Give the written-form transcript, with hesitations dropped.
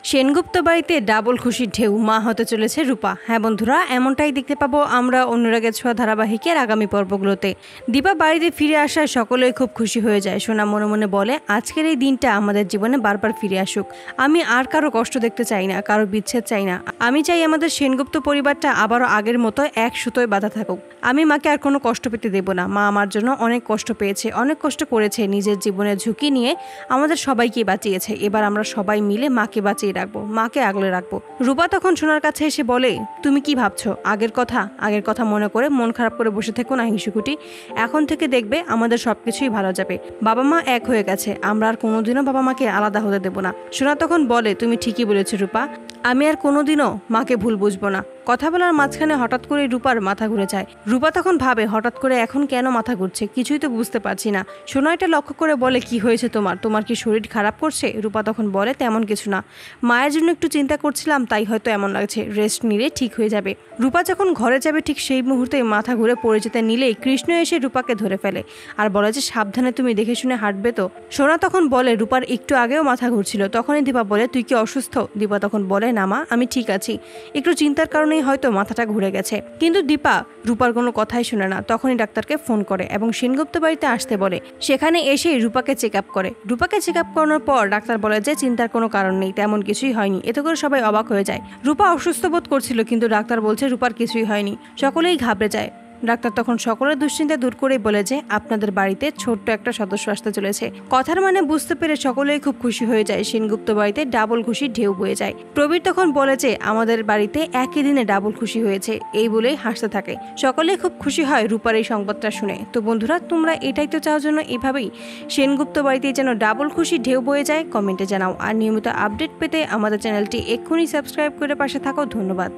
সেনগুপ্ত বাড়িতে ডাবল খুশির ঢেউ, মা হতে চলেছে রূপা। হ্যাঁ বন্ধুরা, এমনটাই দেখতে পাবো আমরা অনুরাগের ছোঁয়া ধারাবাহিকের আগামী পর্বগুলোতে। দীপা বাড়িতে ফিরে আসায় সকলেই খুব খুশি হয়ে যায়। সোনা মনে মনে বলে, আজকের এই দিনটা আমাদের জীবনে বারবার ফিরে আসুক। আমি আর কারো কষ্ট দেখতে চাই না, কারো বিচ্ছেদ চাই না। আমি চাই আমাদের সেনগুপ্ত পরিবারটা আবারও আগের মতো এক সুতোয় বাঁধা থাকুক। আমি মাকে আর কোনো কষ্ট পেতে দেব না। মা আমার জন্য অনেক কষ্ট পেয়েছে, অনেক কষ্ট করেছে, নিজের জীবনের ঝুঁকি নিয়ে আমাদের সবাইকে বাঁচিয়েছে। এবার আমরা সবাই মিলে মাকে বাঁচিয়ে রাখবো, মাকে আগলে রাখবো। রূপা তখন সোনার কাছে এসে বলে, তুমি কি ভাবছো? আগের কথা মনে করে মন খারাপ করে বসে থেকো না হিংসুকুটি। এখন থেকে দেখবে আমাদের সবকিছুই ভালো যাবে। বাবা মা এক হয়ে গেছে, আমরা আর কোনোদিনও বাবা মাকে আলাদা হতে দেবো না। সোনা তখন বলে, তুমি ঠিকই বলেছো রূপা, আমি আর কোনোদিনও মাকে ভুল বুঝবো না। কথা বলার মাঝখানে হঠাৎ করে রূপার মাথা ঘুরে যায়। রূপা তখন ভাবে, হঠাৎ করে এখন কেন মাথা ঘুরছে, কিছুই তো বুঝতে পারছি না। সোনা এটা লক্ষ্য করে বলে, কি হয়েছে তোমার কি শরীর খারাপ করছে? রূপা তখন বলে, তেমন কিছু না, মায়ের জন্য একটু চিন্তা করছিলাম, তাই হয়তো এমন লাগছে, রেস্ট নিলে ঠিক হয়ে যাবে। রূপা যখন ঘরে যাবে ঠিক সেই মুহূর্তে মাথা ঘুরে পড়ে যেতে নিলেই কৃষ্ণ এসে রূপাকে ধরে ফেলে আর বলে যে, সাবধানে, তুমি দেখে শুনে হাঁটবে তো। সোনা তখন বলে, রূপার একটু আগেও মাথা ঘুরছিল। তখনই দীপা বলে, তুই কি অসুস্থ? দীপা তখন বলে, না মা, আমি ঠিক আছি, একটু চিন্তার কারণেই হয়তো মাথাটা ঘুরে গেছে। কিন্তু দীপা রূপার কোনো কথাই শুনে না। তখনই ডাক্তারকে ফোন করে এবং সেনগুপ্ত বাড়িতে আসতে বলে। সেখানে এসে রূপাকে চেক আপ করে। রূপাকে চেক আপ করানোর পর ডাক্তার বলে যে, চিন্তার কোনো কারণ নেই, তেমন কিছুই হয়নি। এতে করে সবাই অবাক হয়ে যায়। রূপা অসুস্থ বোধ করছিল, কিন্তু ডাক্তার বলছে রূপার কিছুই হয়নি। সকলেই ঘাবড়ে যায়। ডাক্তার তখন সকলের দুশ্চিন্তা দূর করেই বলে যে, আপনাদের বাড়িতে ছোট্ট একটা সদস্য আসতে চলেছে। কথার মানে বুঝতে পেরে সকলেই খুব খুশি হয়ে যায়। সেনগুপ্ত বাড়িতে ডাবল খুশির ঢেউ বয়ে যায়। প্রবীর তখন বলে যে, আমাদের বাড়িতে একই দিনে ডাবল খুশি হয়েছে, এই বলেই হাসতে থাকে। সকলেই খুব খুশি হয় রূপার এই সংবাদটা শুনে। তো বন্ধুরা, তোমরা এটাই তো চাও জন্য এভাবেই সেনগুপ্ত বাড়িতে যেন ডাবল খুশির ঢেউ বয়ে যায়? কমেন্টে জানাও। আর নিয়মিত আপডেট পেতে আমাদের চ্যানেলটি এক্ষুনি সাবস্ক্রাইব করে পাশে থাকো। ধন্যবাদ।